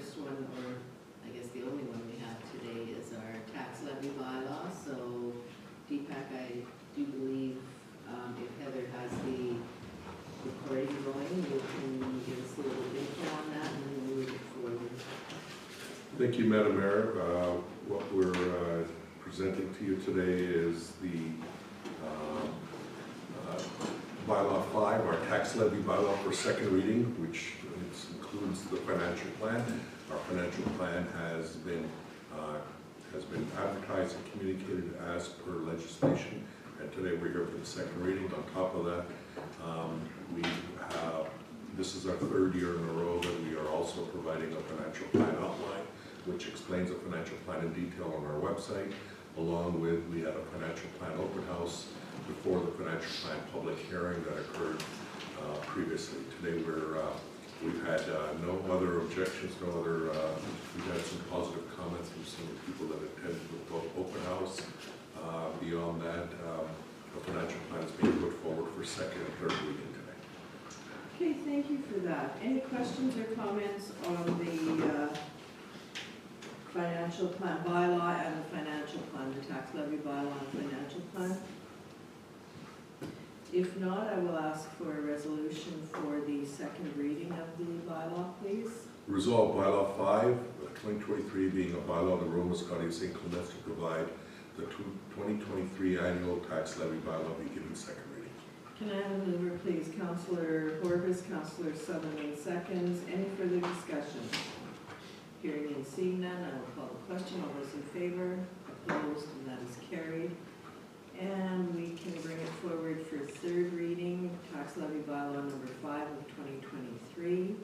first one, or I guess the only one we have today, is our tax levy bylaw. So Deepak, I do believe if Heather has the recording going, you can give us a little info on that and then we'll move it forward. Thank you, Madam Mayor. What we're presenting to you today is the bylaw 5, our tax levy bylaw for second reading, which includes the financial plan. Our financial plan has been advertised and communicated as per legislation, and today we're here for the second reading. On top of that, this is our third year in a row that we are also providing a financial plan outline, which explains the financial plan in detail on our website, along with, we had a financial plan open house before the financial plan public hearing that occurred previously. Today we've had no other objections, we've had some positive comments from some of the people that attended the open house. Beyond that, the financial plan is being put forward for second and third reading today. Okay, thank you for that. Any questions or comments on the financial plan bylaw and the financial plan, the tax levy bylaw and financial plan? If not, I will ask for a resolution for the second reading of the bylaw, please. Resolve bylaw 5 of 2023 being a bylaw of the Roma County of St. Clements to provide the 2023 annual tax levy bylaw be given second reading. Can I have a mover, please? Councillor Horvis, Councillor Sutherland seconds. Any further discussion? Hearing and seeing none, I will call the question. All those in favor? Opposed? And that is carried. And we can bring it forward for third reading, tax levy bylaw number 5 of 2023.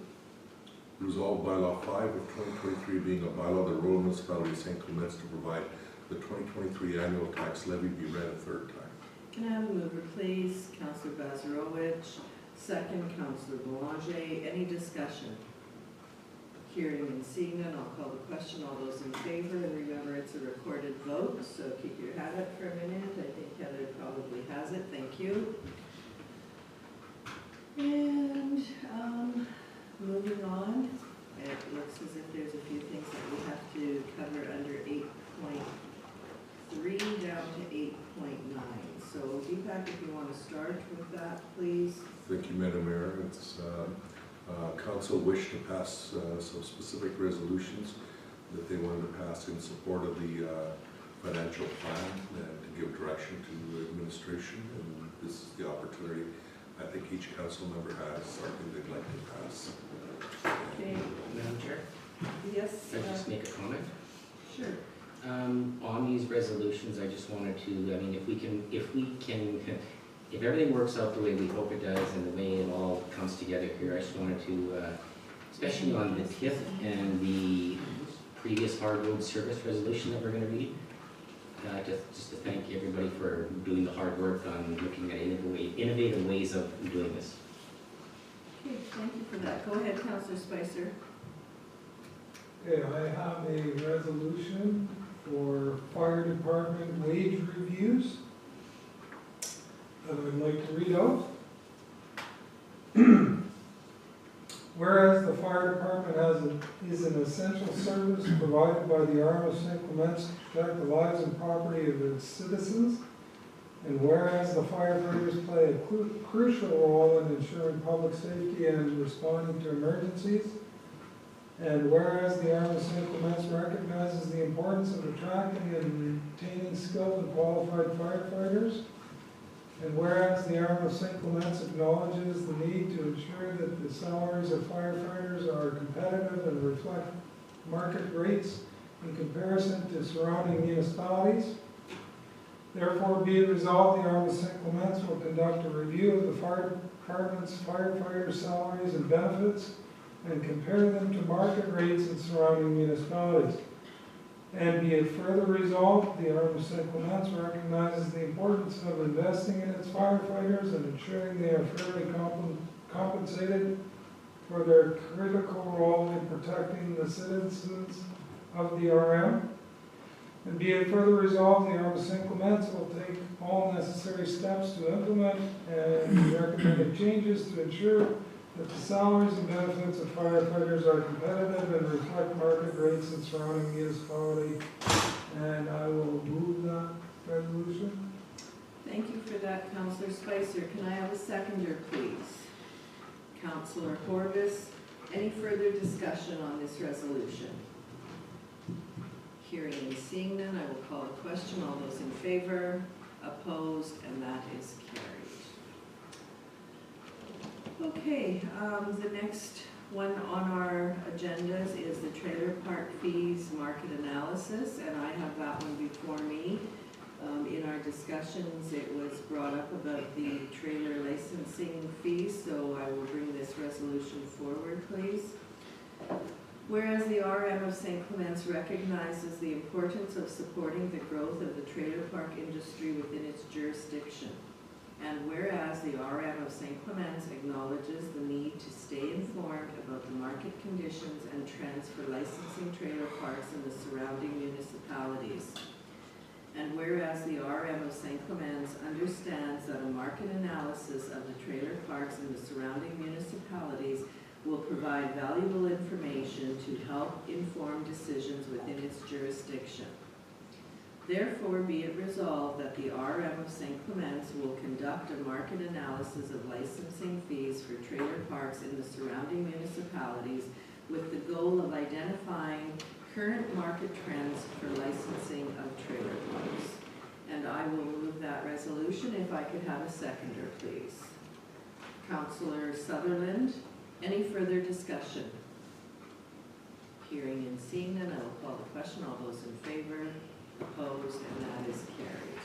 Resolved bylaw 5 of 2023 being a bylaw of the Rural Municipality of St. Clements to provide the 2023 annual tax levy be read a third time. Can I have a mover, please? Councillor Bazarowicz, second, Councillor Boulanger. Any discussion? Hearing and seeing none, I'll call the question. All those in favor, and remember it's a recorded vote, so keep your hat up for a minute. I think Heather probably has it. Thank you. And moving on, it looks as if there's a few things that we have to cover under 8.3 down to 8.9. So Deepak, if you want to start with that, please. Thank you, Madam Mayor. It's Council wished to pass some specific resolutions that they wanted to pass in support of the financial plan and to give direction to administration. And this is the opportunity I think each council member has something they'd like to pass. Okay. Madam Chair? Yes. Can I just make a comment? Sure. On these resolutions, I just wanted to, I mean, if everything works out the way we hope it does and the way it all comes together here, I just wanted to, especially on the TIF and the previous hard road service resolution that we're going to read, just to thank everybody for doing the hard work on looking at innovative ways of doing this. Okay, thank you for that. Go ahead, Councillor Spicer. Okay, I have a resolution for fire department wage reviews that I'd like to read out. Whereas the fire department is an essential service provided by the Arm of St. Clements to protect the lives and property of its citizens, and whereas the firefighters play a crucial role in ensuring public safety and responding to emergencies, and whereas the Arm of St. Clements recognizes the importance of attracting and retaining skilled and qualified firefighters, and whereas the Arm of St. Clements acknowledges the need to ensure that the salaries of firefighters are competitive and reflect market rates in comparison to surrounding municipalities, therefore be it resolved the Arm of St. Clements will conduct a review of the fire department's firefighter salaries and benefits and compare them to market rates in surrounding municipalities. And be it further resolved, the Arm of St. Clements recognizes the importance of investing in its firefighters and ensuring they are fairly compensated for their critical role in protecting the citizens of the RM. And be it further resolved, the Arm of St. Clements will take all necessary steps to implement and recommended changes to ensure that the salaries and benefits of firefighters are competitive and reflect market rates in surrounding municipality. And I will move that resolution. Thank you for that, Councillor Spicer. Can I have a seconder, please? Councillor Horvis. Any further discussion on this resolution? Hearing and seeing none, I will call the question. All those in favor, opposed, and that is carried. Okay, the next one on our agendas is the trailer park fees market analysis, and I have that one before me. In our discussions, it was brought up about the trailer licensing fees, so I will bring this resolution forward, please. Whereas the RM of St. Clements recognizes the importance of supporting the growth of the trailer park industry within its jurisdiction, and whereas the RM of St. Clements acknowledges the need to stay informed about the market conditions and trends for licensing trailer parks in the surrounding municipalities, and whereas the RM of St. Clements understands that a market analysis of the trailer parks in the surrounding municipalities will provide valuable information to help inform decisions within its jurisdiction. Therefore, be it resolved that the RM of St. Clements will conduct a market analysis of licensing fees for trailer parks in the surrounding municipalities with the goal of identifying current market trends for licensing of trailer parks. And I will move that resolution. If I could have a seconder, please. Councillor Sutherland, any further discussion? Hearing and seeing none, I will call the question. All those in favor, opposed, and that is carried.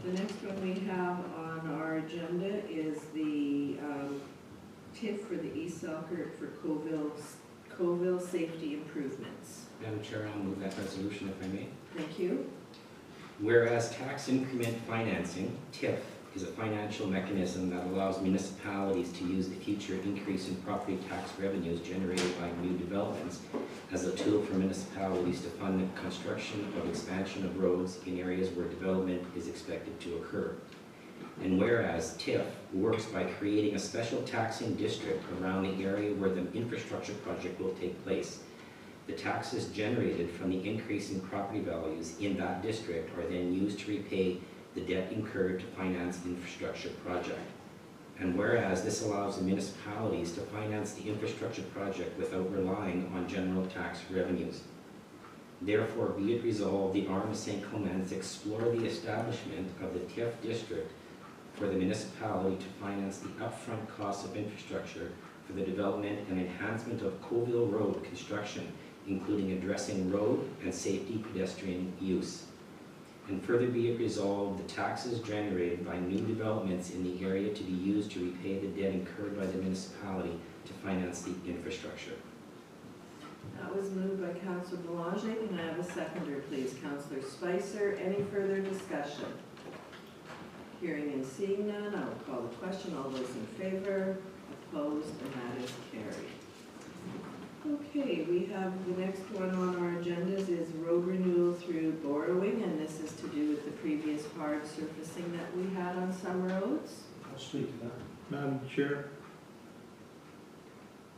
The next one we have on our agenda is the TIF for the East Selkirk for Coville safety improvements. Madam Chair, I'll move that resolution if I may. Thank you. Whereas tax increment financing, TIF, is a financial mechanism that allows municipalities to use the future increase in property tax revenues generated by new developments as a tool for municipalities to fund the construction or expansion of roads in areas where development is expected to occur. And whereas TIF works by creating a special taxing district around the area where the infrastructure project will take place, the taxes generated from the increase in property values in that district are then used to repay the debt incurred to finance the infrastructure project. And whereas this allows the municipalities to finance the infrastructure project without relying on general tax revenues. Therefore, be it resolved, the RM of St. Clements explore the establishment of the TIF district for the municipality to finance the upfront costs of infrastructure for the development and enhancement of Coville Road construction, including addressing road and safety pedestrian use. And further be it resolved, the taxes generated by new developments in the area to be used to repay the debt incurred by the municipality to finance the infrastructure. That was moved by Councillor Boulanger. Can I have a seconder, please? Councillor Spicer. Any further discussion? Hearing and seeing none, I will call the question. All those in favor, opposed, and that is carried. Okay, we have the next one on our agendas is road renewal through borrowing, and this is to do with the previous hard surfacing that we had on some roads. I'll speak to that. Madam Chair,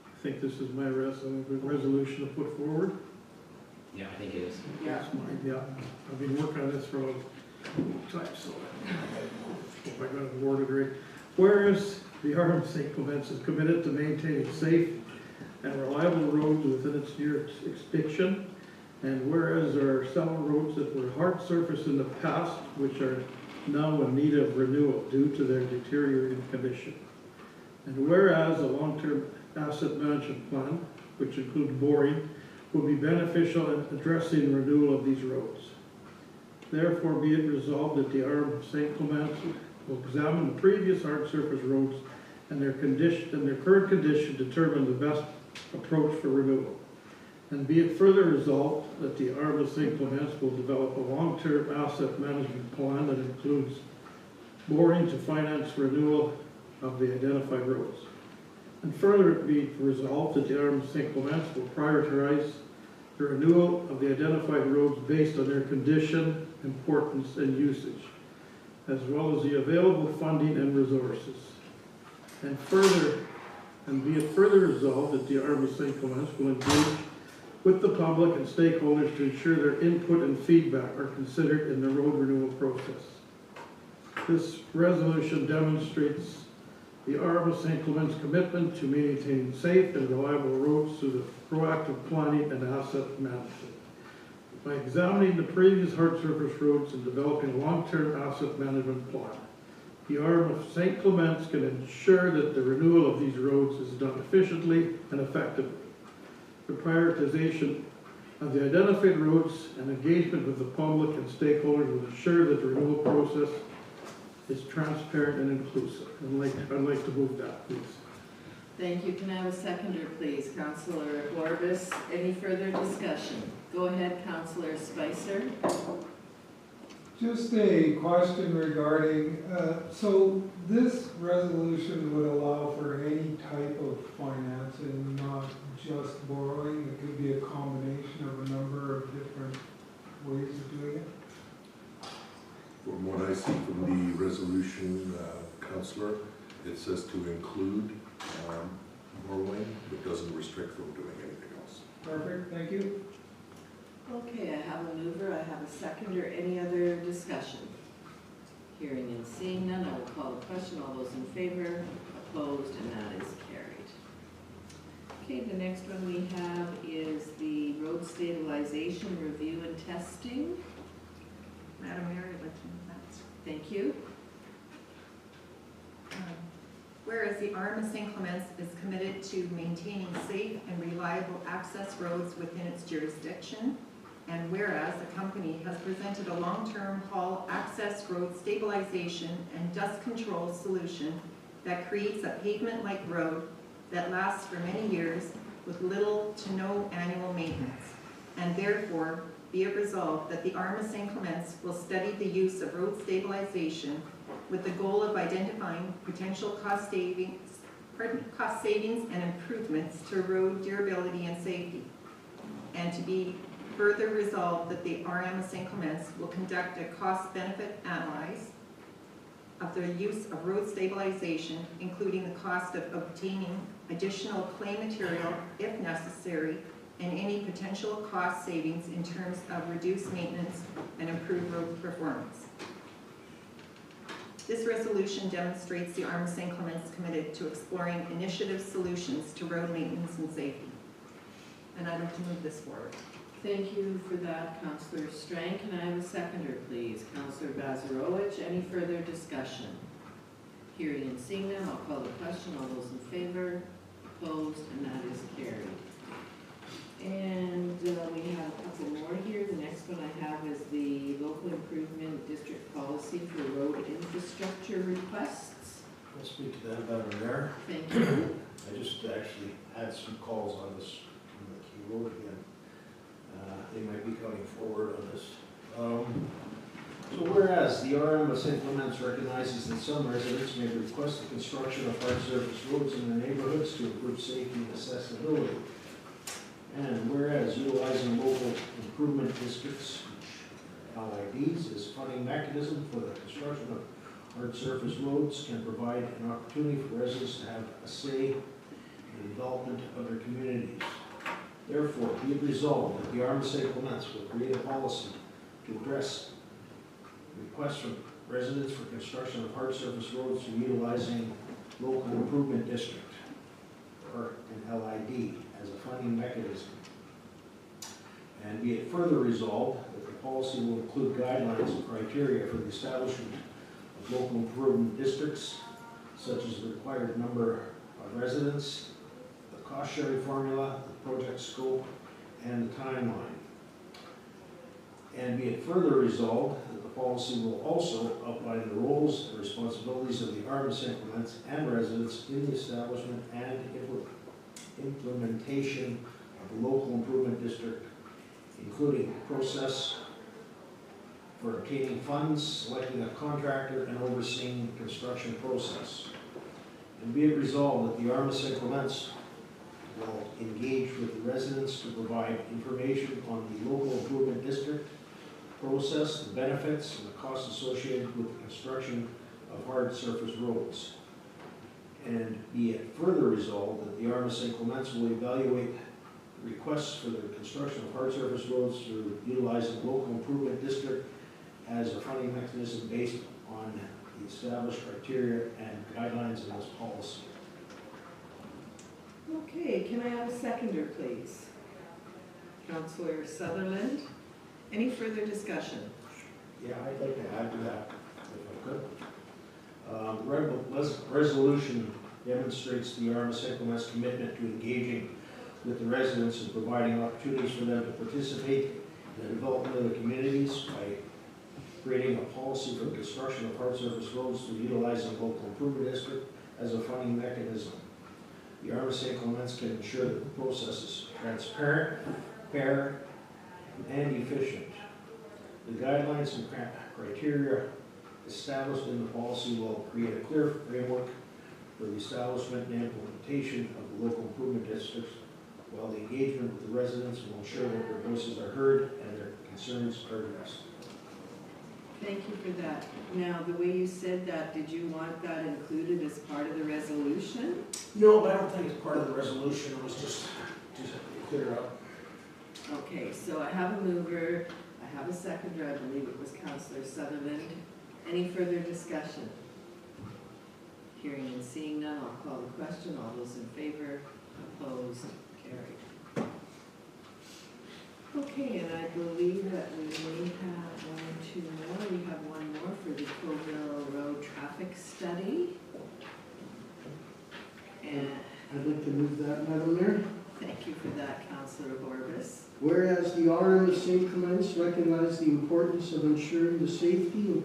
I think this is my resolution to put forward. Yeah, I think it is. Yeah. It's mine, yeah. I've been working on this for a long time, so hope I got it worded right. Whereas the RM of St. Clements is committed to maintaining safe and reliable roads within its jurisdiction, and whereas there are several roads that were hard surfaced in the past which are now in need of renewal due to their deteriorating condition, and whereas a long-term asset management plan, which includes boring, will be beneficial in addressing renewal of these roads. Therefore, be it resolved that the RM of St. Clements will examine the previous hard surface roads and their condition and their current condition, determine the best approach for renewal. And be it further resolved that the RM of St. Clements will develop a long-term asset management plan that includes boring to finance renewal of the identified roads. And further, it be resolved that the RM of St. Clements will prioritize the renewal of the identified roads based on their condition, importance, and usage. as well as the available funding and resources. And be it further resolved that the Arm of St. Clements will engage with the public and stakeholders to ensure their input and feedback are considered in the road renewal process. This resolution demonstrates the Arm of St. Clements' commitment to maintaining safe and reliable roads through the proactive planning and asset management. By examining the previous hard surface roads and developing a long-term asset management plan, the Arm of St. Clements can ensure that the renewal of these roads is done efficiently and effectively. The prioritization of the identified roads and engagement with the public and stakeholders will ensure that the renewal process is transparent and inclusive. I'd like to move that, please. Thank you. Can I have a seconder, please? Councillor Horvis. Any further discussion? Go ahead, Councillor Spicer. Just a question regarding, so this resolution would allow for any type of financing, not just borrowing. It could be a combination of a number of different ways of doing it. From what I see from the resolution, Councillor, it says to include borrowing, but doesn't restrict from doing anything else. Perfect, thank you. Okay, I have a mover, I have a seconder. Any other discussion? Hearing and seeing none, I will call the question. All those in favor, opposed, and that is carried. Okay, the next one we have is the road stabilization review and testing. Madam Mayor, I'd like to move that. Thank you. Whereas the Arm of St. Clements is committed to maintaining safe and reliable access roads within its jurisdiction, and whereas the company has presented a long-term haul access road stabilization and dust control solution that creates a pavement-like road that lasts for many years with little to no annual maintenance, and therefore be it resolved that the Arm of St. Clements will study the use of road stabilization with the goal of identifying potential cost savings and improvements to road durability and safety. And to be further resolved that the RM of St. Clements will conduct a cost-benefit analysis of the use of road stabilization, including the cost of obtaining additional clay material if necessary, and any potential cost savings in terms of reduced maintenance and improved road performance. This resolution demonstrates the Arm of St. Clements committed to exploring initiative solutions to road maintenance and safety. And I'd like to move this forward. Thank you for that, Councillor Strang. Can I have a seconder, please? Councillor Bazarowicz. Any further discussion? Hearing and seeing none, I'll call the question. All those in favor, opposed, and that is carried. And we have a couple more here. The next one I have is the local improvement district policy for road infrastructure requests. I'll speak to that, Madam Mayor. Thank you. I just actually had some calls on this from the Key Road again. They might be coming forward on this. So whereas the RM of St. Clements recognizes that some residents may request the construction of hard surface roads in their neighborhoods to improve safety and accessibility. And whereas utilizing local improvement districts, LIDs, as a funding mechanism for the construction of hard surface roads can provide an opportunity for residents to have a say in the development of their communities. Therefore, be it resolved that the Arm of St. Clements will create a policy to address requests from residents for construction of hard surface roads through utilizing local improvement district, or an LID, as a funding mechanism. And be it further resolved that the policy will include guidelines and criteria for the establishment of local improvement districts, such as the required number of residents, the cost-sharing formula, the project scope, and the timeline. And be it further resolved that the policy will also outline the roles and responsibilities of the Arm of St. Clements and residents in the establishment and implementation of the local improvement district, including process for obtaining funds, selecting a contractor, and overseeing the construction process. And be it resolved that the Arm of St. Clements will engage with the residents to provide information on the local improvement district, process, the benefits, and the costs associated with the construction of hard surface roads. And be it further resolved that the RM of St. Clements will evaluate requests for the construction of hard surface roads through utilizing local improvement district as a funding mechanism based on the established criteria and guidelines in this policy. Okay, can I have a seconder, please? Counselor Sutherland. Any further discussion? Yeah, I'd like to add to that, if I could. Resolution demonstrates the RM of St. Clements' commitment to engaging with the residents and providing opportunities for them to participate in the development of the communities by creating a policy for the construction of hard surface roads through utilizing local improvement district as a funding mechanism. The RM of St. Clements can ensure that the process is transparent, fair, and efficient. The guidelines and criteria established in the policy will create a clear framework for the establishment and implementation of the local improvement districts, while the engagement with the residents will ensure that their voices are heard and their concerns are addressed. Thank you for that. Now, the way you said that, did you want that included as part of the resolution? No, but I don't think it's part of the resolution, it was just to clear up. Okay, so I have a mover, I have a seconder, I believe it was Counselor Sutherland. Any further discussion? Hearing and seeing none, I'll call the question. All those in favor, opposed, carried. Okay, and I believe that we may have one or two more. We have one more for the Coville Road traffic study. And I'd like to move that, Madam Mayor. thank you for that, Counselor Horbis. Whereas the RM of St. Clements recognize the importance of ensuring the safety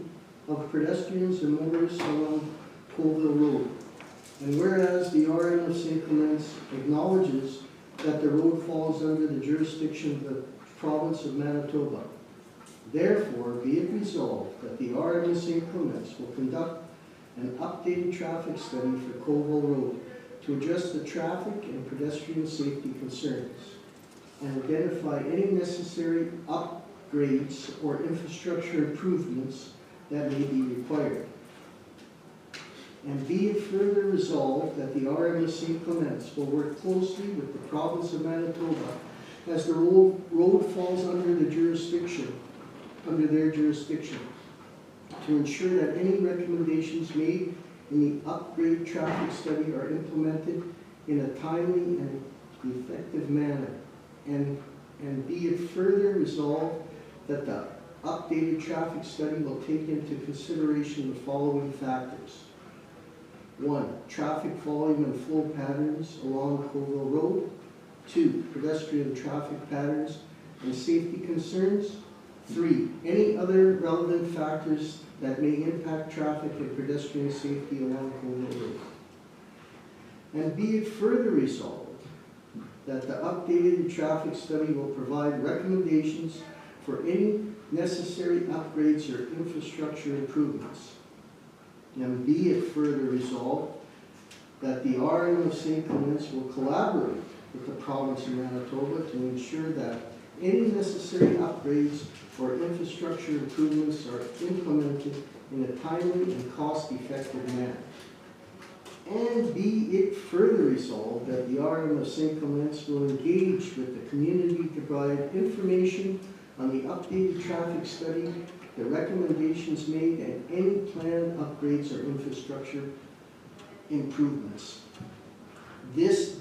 of pedestrians and motorists along Colville Road. And whereas the RM of St. Clements acknowledges that the road falls under the jurisdiction of the province of Manitoba. Therefore, be it resolved that the RM of St. Clements will conduct an updated traffic study for Colville Road to address the traffic and pedestrian safety concerns and identify any necessary upgrades or infrastructure improvements that may be required. And be it further resolved that the RM of St. Clements will work closely with the province of Manitoba as the road falls under their jurisdiction, to ensure that any recommendations made in the upgrade traffic study are implemented in a timely and effective manner. And be it further resolved that the updated traffic study will take into consideration the following factors. 1. Traffic volume and flow patterns along Colville Road. 2. Pedestrian traffic patterns and safety concerns. 3. Any other relevant factors that may impact traffic and pedestrian safety along Colville Road. And be it further resolved that the updated traffic study will provide recommendations for any necessary upgrades or infrastructure improvements. And be it further resolved that the RM of St. Clements will collaborate with the province of Manitoba to ensure that any necessary upgrades or infrastructure improvements are implemented in a timely and cost-effective manner. And be it further resolved that the RM of St. Clements will engage with the community to provide information on the updated traffic study, the recommendations made, and any planned upgrades or infrastructure improvements. This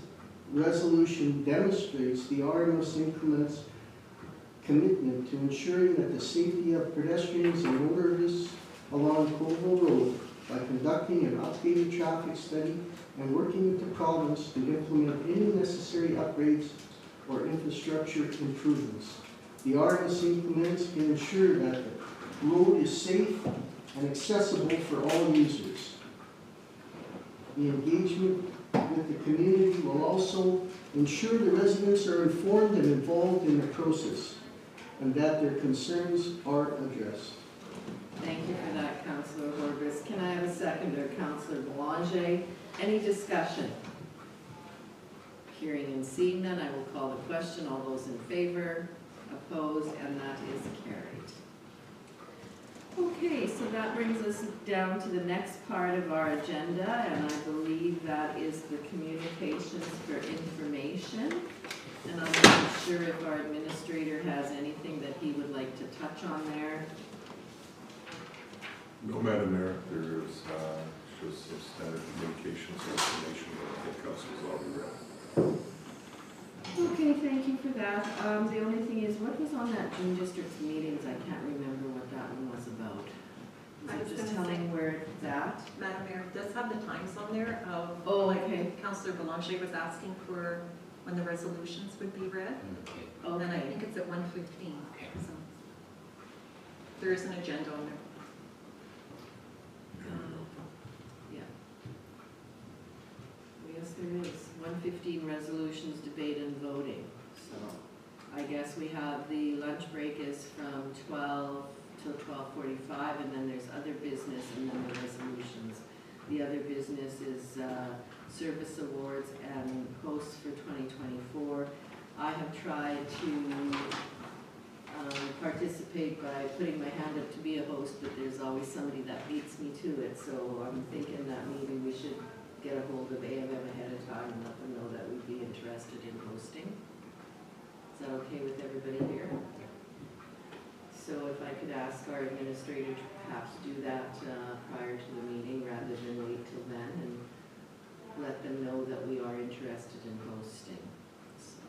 resolution demonstrates the RM of St. Clements' commitment to ensuring that the safety of pedestrians and motorists along Colville Road by conducting an updated traffic study and working with the province to implement any necessary upgrades or infrastructure improvements. The RM of St. Clements can ensure that the road is safe and accessible for all users. The engagement with the community will also ensure the residents are informed and involved in the process and that their concerns are addressed. Thank you for that, Councillor Horbis. Can I have a seconder, Councillor Belanger? Any discussion? Hearing and seeing none, I will call the question. All those in favor, opposed, and that is carried. Okay, so that brings us down to the next part of our agenda, and I believe that is the communications for information. And I'm not sure if our administrator has anything that he would like to touch on there. No, Madam Mayor, there is just some standard communications information that I think council's already read. Okay, thank you for that. The only thing is, what was on that June district's meetings? I can't remember what that one was about. I Was was it just gonna telling where it's at? Madam Mayor, it does have the times on there of, Oh, like okay. Councillor Belanger was asking for when the resolutions would be read. Okay. And then I Okay. think it's at 1:15. Okay. So there is an agenda on there. Yeah. Yes, there is. 1:15 resolutions, debate and voting. So I guess we have the lunch break is from 12 till 12:45, and then there's other business and then the resolutions. The other business is service awards and hosts for 2024. I have tried to participate by putting my hand up to be a host, but there's always somebody that beats me to it. So I'm thinking that maybe we should get a hold of AMM ahead of time and let them know that we'd be interested in hosting. Is that okay with everybody here? So if I could ask our administrator to perhaps do that prior to the meeting rather than wait till then, and let them know that we are interested in hosting. So.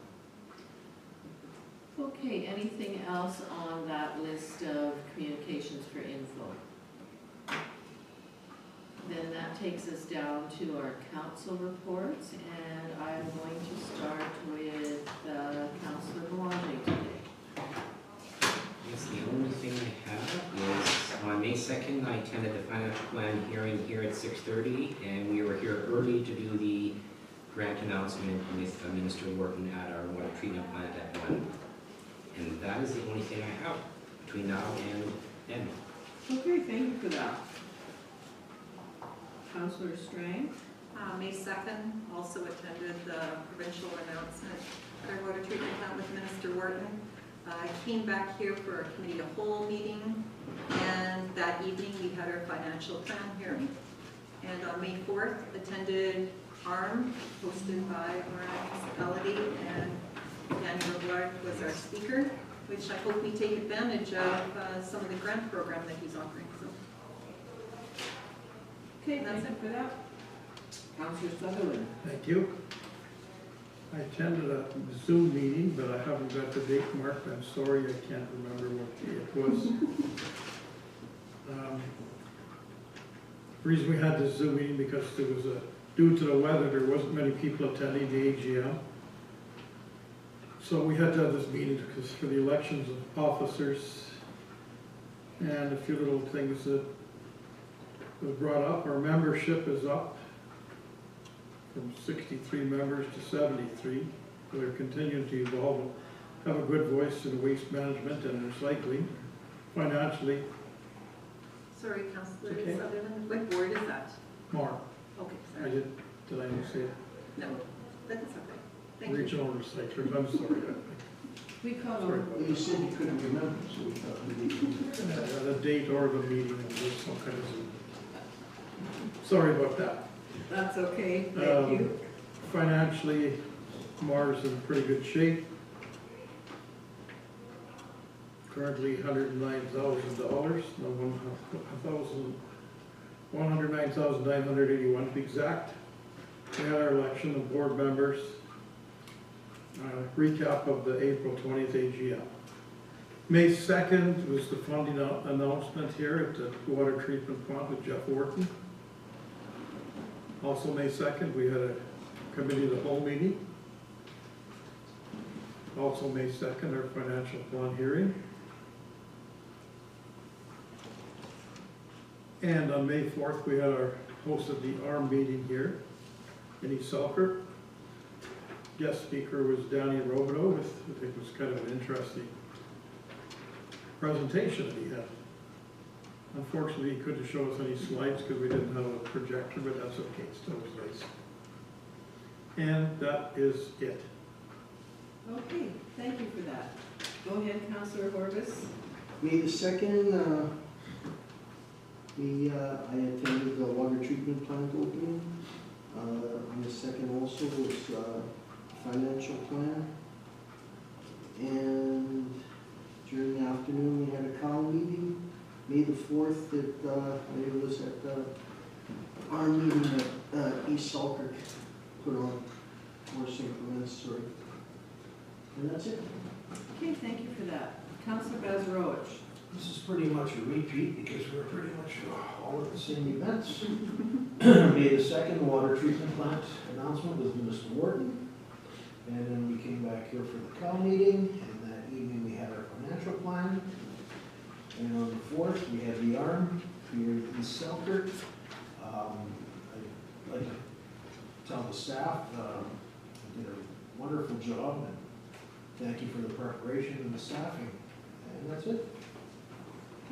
Okay, anything else on that list of communications for info? Then that takes us down to our council reports, and I'm going to start with Councillor Belanger today. Yes, the only thing I have is on May 2nd, I attended the financial plan hearing here at 6:30, and we were here early to do the grant announcement with Minister Wharton at our water treatment plant at 1. And that is the only thing I have between now and then. Okay, thank you for that. Councillor Strang? May 2nd, also attended the provincial announcement at our water treatment plant with Minister Wharton. I came back here for a committee of whole meeting, and that evening we had our financial plan hearing. And on May 4th, attended ARM, hosted by our municipality, and Danny Robillard was our speaker, which I hope we take advantage of some of the grant program that he's offering. So Okay, That's thank you for that. Councillor Sutherland? Thank you. I attended a Zoom meeting, but I haven't got the date marked. I'm sorry, I can't remember what day it was. The reason we had this Zoom meeting because there was due to the weather, there wasn't many people attending the AGM. So we had to have this meeting because for the elections of officers and a few little things that was brought up. Our membership is up from 63 members to 73. We're continuing to evolve, have a good voice in waste management and recycling. Financially, sorry, Councillor Okay. Sutherland, what board is that? more. Okay, I sorry. did I say it? No, that's okay. Thank you. Regional recyclers, I'm sorry. We call Sorry them. about You said you couldn't remember, so we thought maybe. the date or the meeting, and there's some kind of Zoom. Sorry about that. That's okay, thank you. Financially, Mars in pretty good shape. Currently $109,000, no, $109,981 to be exact. We had our election of board members. Recap of the April 20th AGM. May 2nd was the funding announcement here at the water treatment plant with Jeff Wharton. Also May 2nd, we had a committee of the whole meeting. Also May 2nd, our financial plan hearing. And on May 4th, we had our hosted the ARM meeting here in East Selkirk. Guest speaker was Danny Robideau with, I think it was kind of an interesting presentation that he had. Unfortunately, he couldn't show us any slides because we didn't have a projector, but that's okay, still was nice. And that is it. Okay, thank you for that. Go ahead, Councillor Horvis. May the 2nd, I attended the water treatment plant opening. On the second also was financial plan. And during the afternoon, we had a cow meeting, May the 4th, it was at our meeting at East Selkirk, put on for St. Clements, sorry. And that's it. Okay, thank you for that. Councillor Bezrowicz. This is pretty much a repeat because we're pretty much all at the same events. May the 2nd, water treatment plant announcement with Mr. Wharton. And then we came back here for the cow meeting, and that evening we had our financial plan. And on the 4th, we had the ARM here in Selkirk. I'd like to tell the staff, they did a wonderful job, and thank you for the preparation and the staffing. And that's it.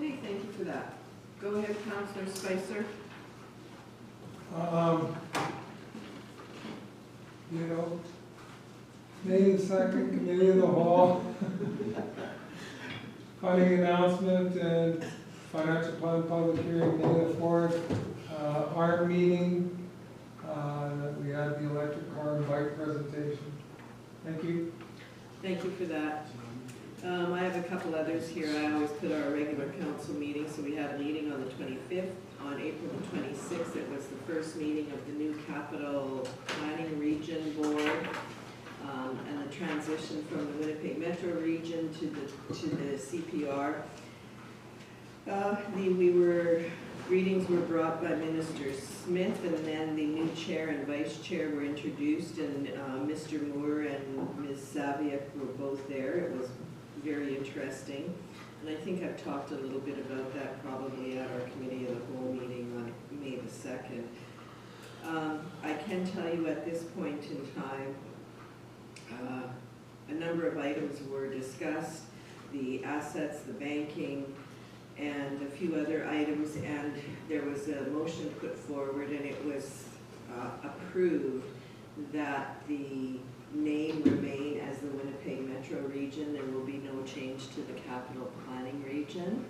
Okay, thank you for that. Go ahead, Councillor Spicer. You know, May the 2nd, Committee of the Whole, funding announcement and financial plan public hearing, May the 4th, our meeting, that we had the electric car and bike presentation. Thank you. Thank you for that. I have a couple others here. I always put our regular council meeting, so we had a meeting on the 25th. On April the 26th, it was the first meeting of the new Capital Planning Region Board, and the transition from the Winnipeg Metro Region to the CPR. Greetings were brought by Minister Smith, and then the new chair and vice chair were introduced, and Mr. Moore and Ms. Saviak were both there. It was very interesting, and I think I've talked a little bit about that probably at our Committee of the Whole meeting on May the 2nd. I can tell you at this point in time, a number of items were discussed, the assets, the banking, and a few other items, and there was a motion put forward, and it was approved that the name remain as the Winnipeg Metro Region. There will be no change to the Capital Planning Region.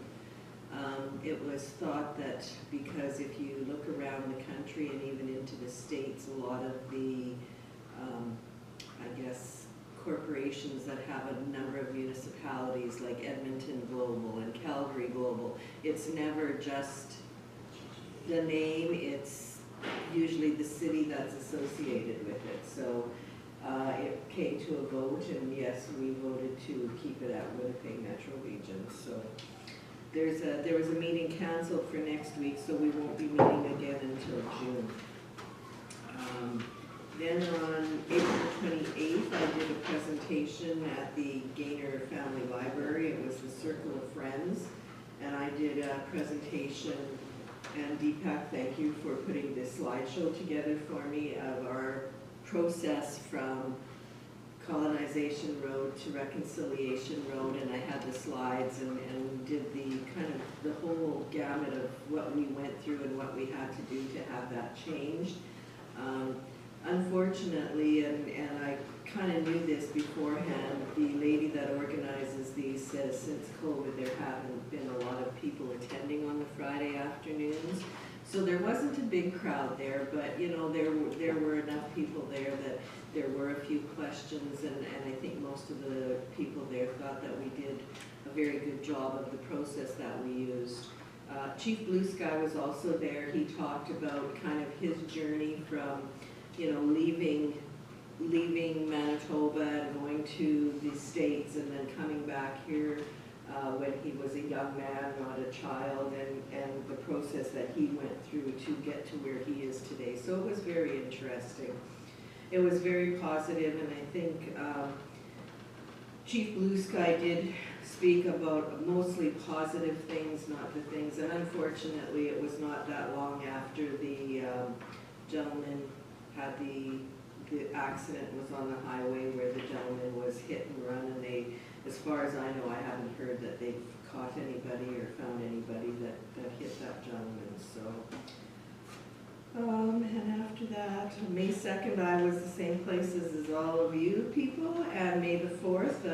It was thought that because if you look around the country and even into the States, a lot of the, I guess, corporations that have a number of municipalities like Edmonton Global and Calgary Global, it's never just the name, it's usually the city that's associated with it. So it came to a vote, and yes, we voted to keep it at Winnipeg Metro Region. So there was a meeting canceled for next week, so we won't be meeting again until June. Then on April 28th, I did a presentation at the Gaynor Family Library. It was the Circle of Friends, and I did a presentation, and Deepak, thank you for putting this slideshow together for me of our process from Colonization Road to Reconciliation Road, and I had the slides and did the kind of the whole gamut of what we went through and what we had to do to have that changed. Unfortunately, and I kind of knew this beforehand, the lady that organizes these says since COVID there haven't been a lot of people attending on the Friday afternoons. So there wasn't a big crowd there, but you know, there were enough people there that there were a few questions, and I think most of the people there thought that we did a very good job of the process that we used. Chief Blue Sky was also there. He talked about kind of his journey from, you know, leaving Manitoba and going to the States and then coming back here when he was a young man, not a child, and the process that he went through to get to where he is today. So it was very interesting. It was very positive, and I think Chief Blue Sky did speak about mostly positive things, not the things, and unfortunately it was not that long after the gentleman had the accident was on the highway where the gentleman was hit and run, and they, as far as I know, I haven't heard that they've caught anybody or found anybody that hit that gentleman. So, and after that. May 2nd, I was the same place as all of you people, and May the 4th,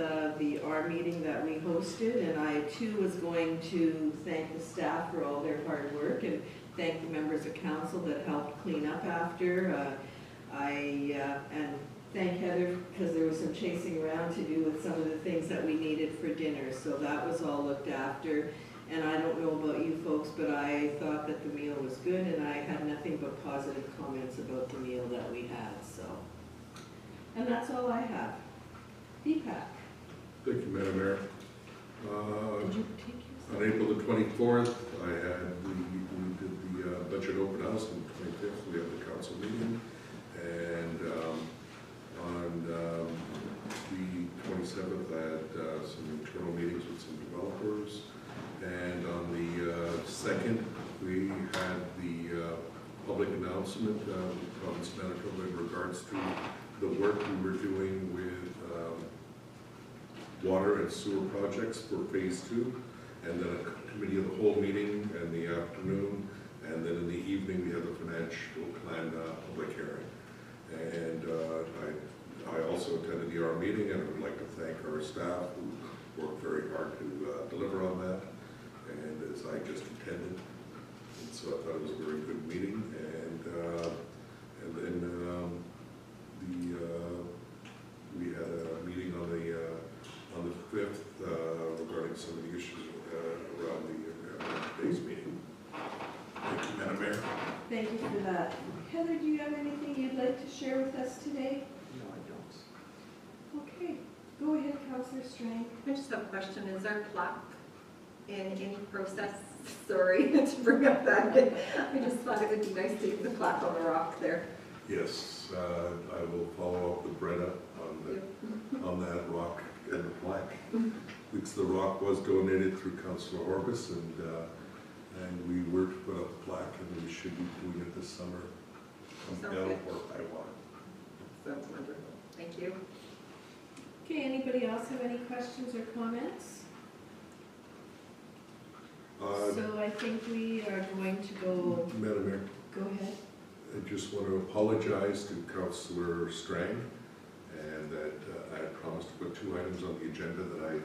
our meeting that we hosted, and I too was going to thank the staff for all their hard work and thank the members of council that helped clean up after. And thank Heather, because there was some chasing around to do with some of the things that we needed for dinner, so that was all looked after. And I don't know about you folks, but I thought that the meal was good, and I had nothing but positive comments about the meal that we had, so. And that's all I have. Deepak? Thank you, Madam Mayor. Did you take yours? On April the 24th, we did the budget open house, and the 25th, we had the council meeting. And on the 27th, I had some internal meetings with some developers. And on the 2nd, we had the public announcement of the province of Manitoba in regards to the work we were doing with water and sewer projects for phase 2. And then a committee of the whole meeting in the afternoon. And then in the evening, we had the financial plan public hearing. And I also attended the R meeting, and I would like to thank our staff who worked very hard to deliver on that. And as I just attended, and so I thought it was a very good meeting. And then we had a meeting on the 5th regarding some of the issues around today's meeting. Thank you, Madam Mayor. Thank you for that. Heather, do you have anything you'd like to share with us today? No, I don't. Okay, go ahead, Councillor Strang. I just have a question. Is our plaque in any process? Sorry to bring up that. I just thought it would be nice to get the plaque on the rock there. Yes, I will follow up with Brenda on that rock and the plaque. Because the rock was donated through Councillor Orbis, and we were to put up a plaque, and we should be doing it this summer. Come Sounds down good. or high water. Sounds wonderful. Thank you. Okay, anybody else have any questions or comments? So I think we are going to go, Madam Mayor, go ahead. I just want to apologize to Councillor Strang, and that I had promised to put 2 items on the agenda that I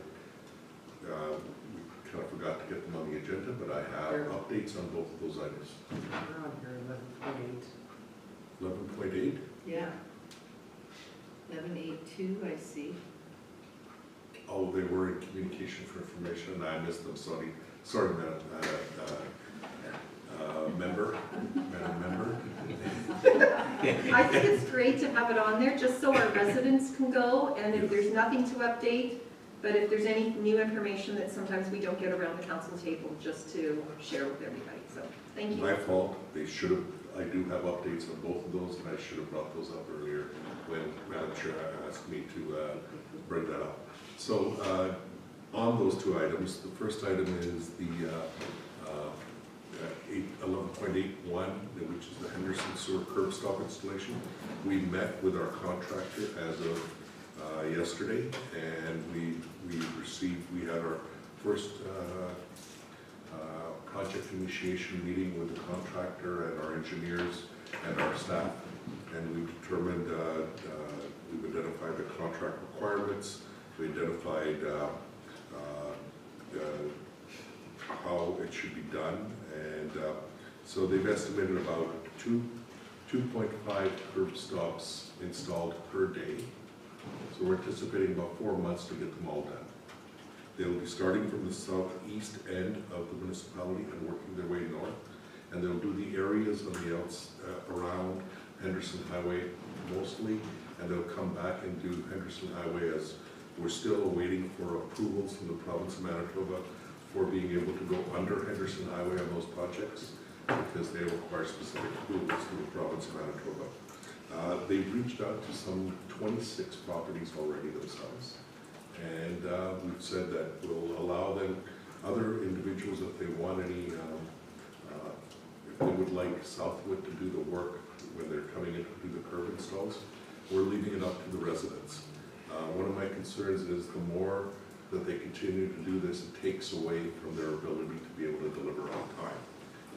kind of forgot to get them on the agenda, but I have updates on both of those items. We're on here, 11:28. 11.8, Yeah. 1182, I see. oh, they were in communication for information, and I missed them, sorry, Madam Member. I think it's great to have it on there, just so our residents can go, and if there's nothing to update, but if there's any new information that sometimes we don't get around the council table, just to share with everybody, so, thank you. My fault, they should have, I do have updates on both of those, and I should have brought those up earlier when Madam Chair asked me to bring that up. So, on those 2 items, the first item is the 11.81, which is the Henderson Sewer curb stop installation. We met with our contractor as of yesterday, and we had our first project initiation meeting with the contractor and our engineers and our staff, and we determined, we've identified the contract requirements, we identified how it should be done, and so they've estimated about 2.5 curb stops installed per day. So we're anticipating about 4 months to get them all done. They'll be starting from the southeast end of the municipality and working their way north, and they'll do the areas on the around Henderson Highway mostly, and they'll come back and do Henderson Highway, as we're still waiting for approvals from the province of Manitoba for being able to go under Henderson Highway on those projects, because they require specific approvals from the province of Manitoba. They've reached out to some 26 properties already themselves, and we've said that we'll allow them, other individuals, if they want any, if they would like Southwood to do the work when they're coming in to do the curb installs, we're leaving it up to the residents. One of my concerns is the more that they continue to do this, it takes away from their ability to be able to deliver on time.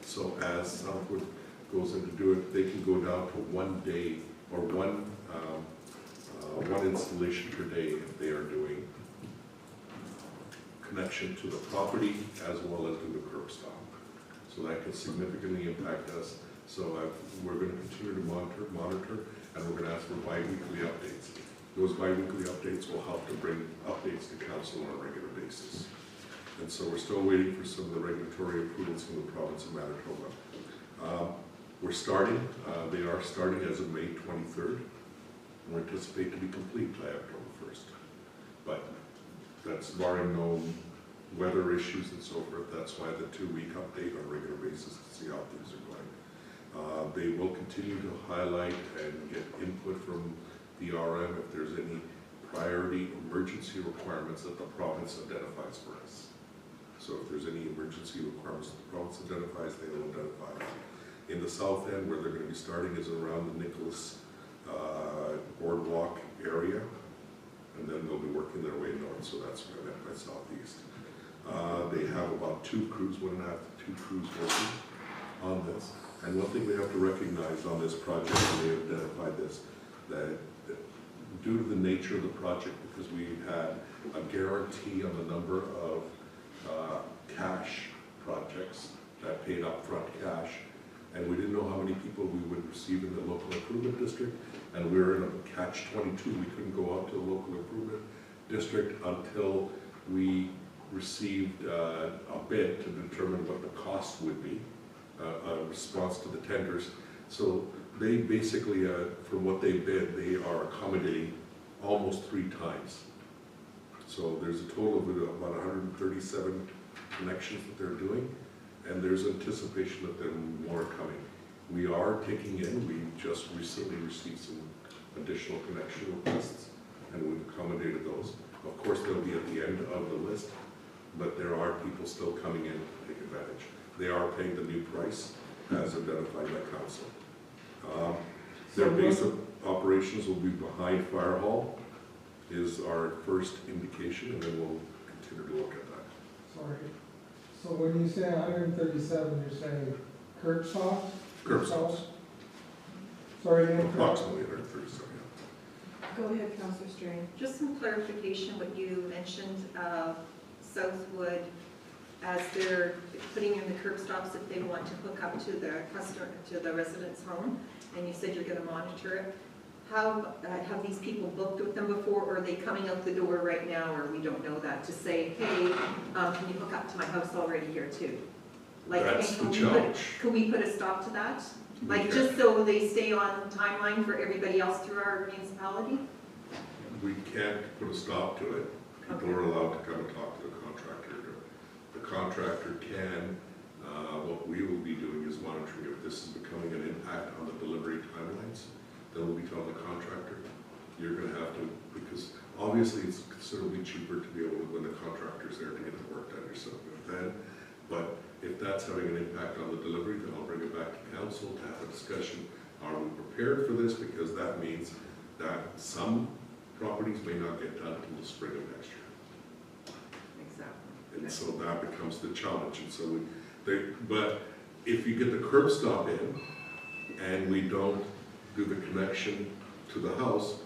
So as Southwood goes in to do it, they can go down to 1 day or one installation per day if they are doing connection to the property as well as do the curb stop. So that can significantly impact us. So we're going to continue to monitor, and we're going to ask for bi-weekly updates. Those bi-weekly updates will help to bring updates to council on a regular basis. And so we're still waiting for some of the regulatory approvals from the province of Manitoba. We're starting, they are starting as of May 23rd. We anticipate to be complete by October 1st. But that's barring no weather issues and so forth. That's why the 2-week update on a regular basis to see how things are going. They will continue to highlight and get input from the RM if there's any priority emergency requirements that the province identifies for us. So if there's any emergency requirements that the province identifies, they will identify them. In the south end, where they're going to be starting is around the Nicholas Boardwalk area, and then they'll be working their way north, so that's what I meant by southeast. They have about 2 crews, 1.5 to 2 crews working on this. And one thing we have to recognize on this project, and they have identified this, that due to the nature of the project, because we had a guarantee on the number of cash projects that paid upfront cash, and we didn't know how many people we would receive in the local improvement district, and we were in a catch-22. We couldn't go out to the local improvement district until we received a bid to determine what the cost would be, a response to the tenders. So they basically, from what they bid, they are accommodating almost 3 times. So there's a total of about 137 connections that they're doing, and there's anticipation that there are more coming. We are taking in, we just recently received some additional connection requests, and we've accommodated those. Of course, they'll be at the end of the list, but there are people still coming in to take advantage. They are paying the new price as identified by council. Their base of operations will be behind Fire Hall, is our first indication, and then we'll continue to look at that. Sorry. So when you say 137, you're saying curb stops? Curb stops. Sorry, to interrupt. Approximately 137, Go ahead, Councillor Strain. Just some clarification, what you mentioned, Southwood, as they're putting in the curb stops if they want to hook up to the customer, to the resident's home, and you said you're going to monitor it. How have these people booked with them before, or are they coming out the door right now, or we don't know that, to say, hey, can you hook up to my house already here too? Like, That's the can challenge. could we put a stop to that? We Like, can. just so they stay on timeline for everybody else through our municipality? We can't put a stop to it. People Okay. are allowed to come and talk to the contractor. The contractor can, what we will be doing is monitoring if this is becoming an impact on the delivery timelines. Then we'll be telling the contractor, you're going to have to, because obviously it's considerably cheaper to be able to, when the contractor's there, to get the work done yourself. But if that's having an impact on the delivery, then I'll bring it back to council to have a discussion. Are we prepared for this? Because that means that some properties may not get done until the spring of next year. Exactly. And so that becomes the challenge. And so but if you get the curb stop in and we don't do the connection to the house,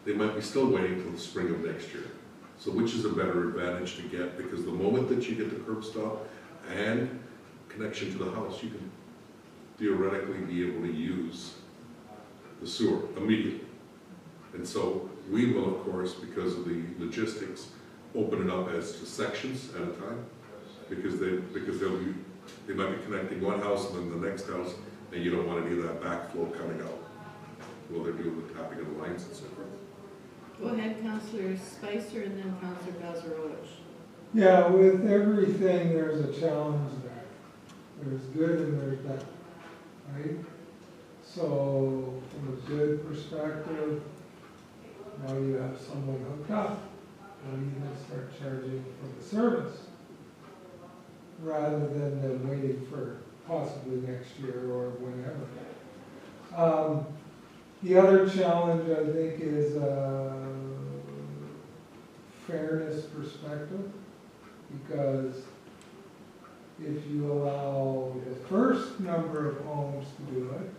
they might be still waiting until the spring of next year. So which is a better advantage to get? Because the moment that you get the curb stop and connection to the house, you can theoretically be able to use the sewer immediately. And so we will, of course, because of the logistics, open it up as to sections at a time, because they might be connecting one house and then the next house, and you don't want any of that backflow coming out while they're doing the tapping of the lines and so forth. Go ahead, Councillor Spicer, and then Councillor Gazarovich. Yeah, with everything, there's a challenge there. There's good and there's bad, right? So, from a good perspective, now you have someone hooked up, now you can start charging for the service, rather than them waiting for possibly next year or whenever. The other challenge, I think, is fairness perspective, because if you allow the first number of homes to do it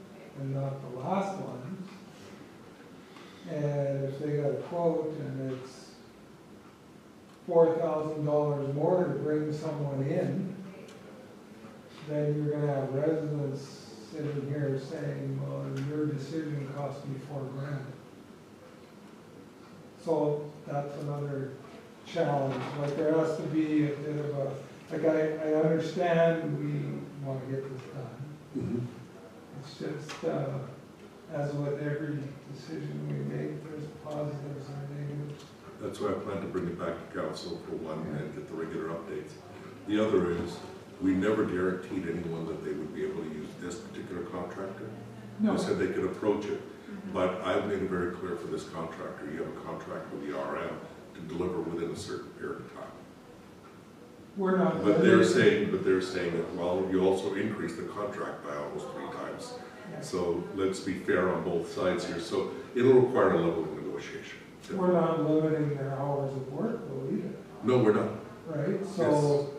and not the last ones, and if they got a quote and it's $4,000 more to bring someone in, then you're gonna have residents sitting here saying, well, your decision cost me $4,000. So that's another challenge, like there has to be a bit of a, like I understand we wanna get this done. It's just, as with every decision we make, there's positives and negatives. That's why I plan to bring it back to council for one and get the regular updates. The other is, we never guaranteed anyone that they would be able to use this particular contractor. No, They said they could approach it, but I've made it very clear for this contractor, you have a contract with the RM to deliver within a certain period of time. we're not. But they're saying that, well, you also increased the contract by almost 3 times. So let's be fair on both sides here. So it'll require a level of negotiation. We're not limiting their hours of work, though, either, No, we're not. right? So,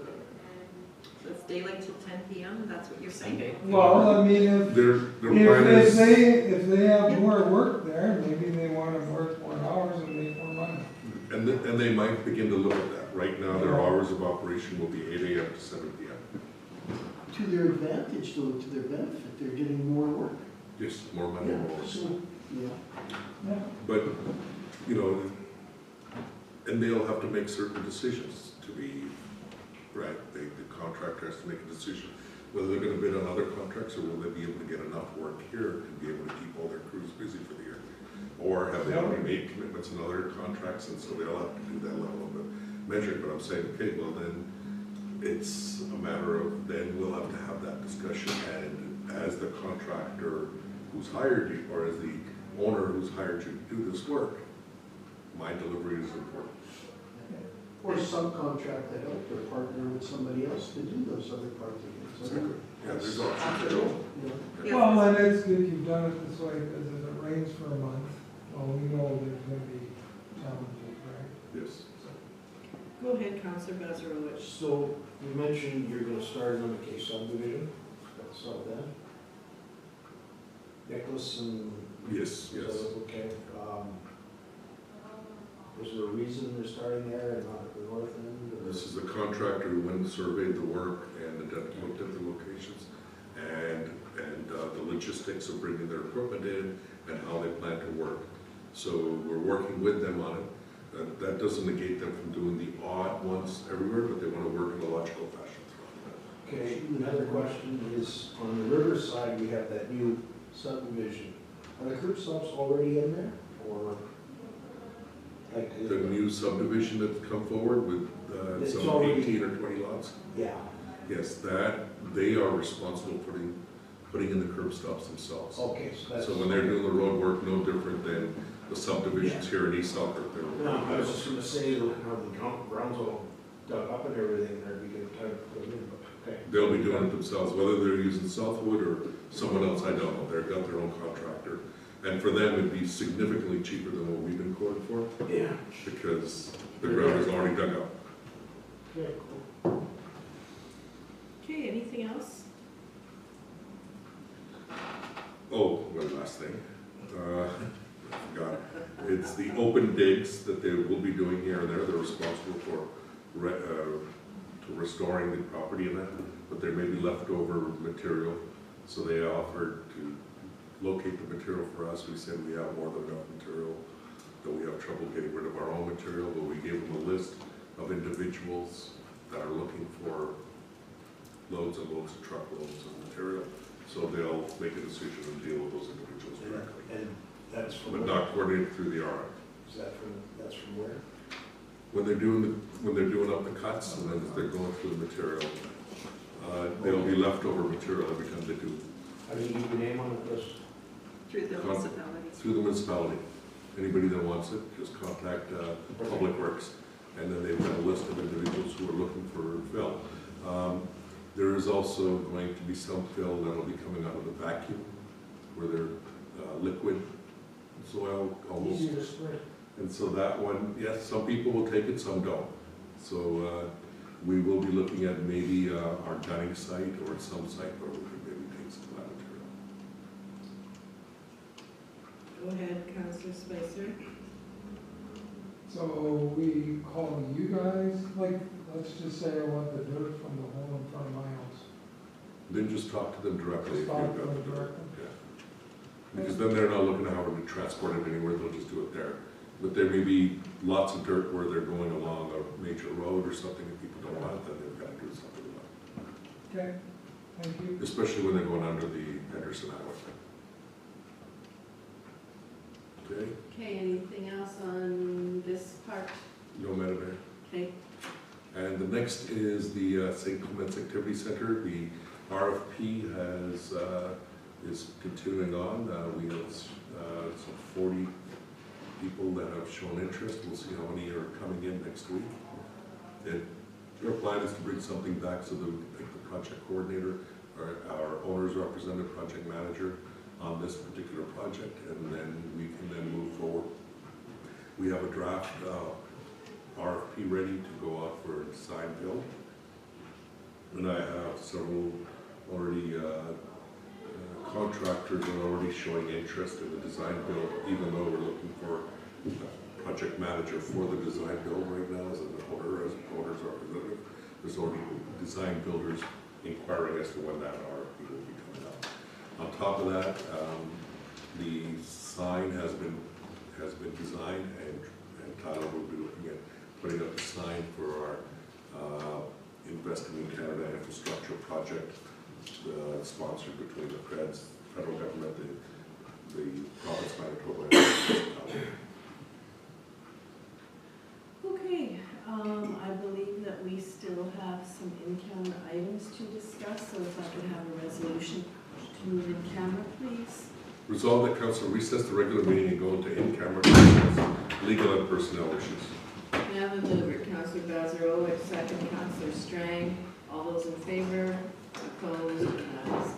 So it's daylight till 10 PM, that's what you're saying? Sunday. well, I mean, Their plan is, if they have more work there, maybe they wanna work more hours and make more money. and they might begin to look at that. Right now, their hours of operation will be 8 AM to 7 PM. To their advantage, though, to their benefit, they're getting more work. Just more money, more. So, yeah. Yeah. But, you know, and they'll have to make certain decisions to be, right, the contractor has to make a decision, whether they're gonna bid on other contracts, or will they be able to get enough work here to be able to keep all their crews busy for the year? Or have they already made commitments in other contracts, and so they'll have to do that level of measuring, but I'm saying, okay, well then, it's a matter of, then we'll have to have that discussion, and as the contractor who's hired you, or as the owner who's hired you to do this work, my delivery is important. Or subcontract that out or partner with somebody else to do those other parts of it. So Exactly. Yeah, there's options after there. all, you know. Yeah. Well, and it's good you've done it this way, because if it rains for a month, well, we know there's gonna be challenges, right? Yes. Go ahead, Counselor Bezarowicz. So you mentioned you're gonna start another case subdivision, that's all that. Nicholas and. Yes, yes. Okay, is there a reason they're starting there and not at the north end? Or- This is a contractor who went and surveyed the work and looked at the locations and the logistics of bringing their equipment in and how they plan to work. So we're working with them on it. That doesn't negate them from doing the odd ones everywhere, but they want to work in a logical fashion throughout Okay, another question is, on the riverside, we have that new subdivision. Are the curb stops already in there, or? Like, that. The new subdivision that's come forward with It's some already- 18 or 20 lots, Yeah, yes, that, they are responsible for putting in the curb stops themselves. okay, so that's. So when they're doing the road work, no different than the subdivisions here in East Selkirk. No, I was just gonna say, the ground's all dug up and everything, there'd be good time to put it in, but, okay. They'll be doing it themselves, whether they're using Southwood or someone else, I don't know. They've got their own contractor. And for them, it'd be significantly cheaper than what we've been quoted for, Yeah. because the ground is already dug up. Yeah, cool. Okay, anything else? Oh, one last thing. I forgot. It's the open digs that they will be doing here and there. They're responsible for to restoring the property and that, but there may be leftover material. So they offered to locate the material for us. We said we have more than enough material, that we have trouble getting rid of our own material, but we gave them a list of individuals that are looking for loads and loads of truckloads of material. So they'll make a decision and deal with those individuals directly, And that's from. but where? not coordinated through the RM. Is that from, that's from where? When they're doing up the cuts and then as they're going through the material, there'll be leftover material every time they do How do you keep your name on the list? Through the municipalities. through the municipality. Anybody that wants it, just contact Public Works. And then they've got a list of individuals who are looking for fill. There is also going to be some fill that'll be coming out of the vacuum, where they're liquid soil almost. Easier to spread. And so that one, yes, some people will take it, some don't. So We will be looking at maybe our gunning site or some site where we could maybe take some of that material. Go ahead, Councillor Spicer. So we call you guys, like, let's just say I want the dirt from the hole in front of my house. Then just talk to them directly. Just if talk you've to got them the dirt. directly. Yeah. Because then they're not looking at how to transport it anywhere, they'll just do it there. But there may be lots of dirt where they're going along a major road or something, if people don't want it, then they've got to do something about it. Okay, thank you. Especially when they're going under the Henderson Highway. Okay, Okay, anything else on this part? no, Madam Mayor. Okay, And the next is the St. Clements Activity Center. The RFP is continuing on. We have some 40 people that have shown interest. We'll see how many are coming in next week. And their plan is to bring something back so that we can pick the project coordinator, or our owner's representative, project manager on this particular project, and then we can then move forward. We have a draft RFP ready to go out for design build. And I have several already, contractors are already showing interest in the design build, even though we're looking for a project manager for the design build right now as an owner's representative. There's already design builders inquiring as to when that RFP will be coming out. On top of that, the sign has been designed, and Tyler will be looking at putting up a sign for our Investing in Canada infrastructure project sponsored between the federal government, the province of Manitoba, and the municipality. okay, I believe that we still have some in-camera items to discuss, so if I could have a resolution to move in camera, please. Resolved that council recess the regular meeting and go into in-camera to discuss legal and personnel issues. May I have a mover, Councillor Bazzaro, second, Councillor Strang. All those in favor? Opposed? That is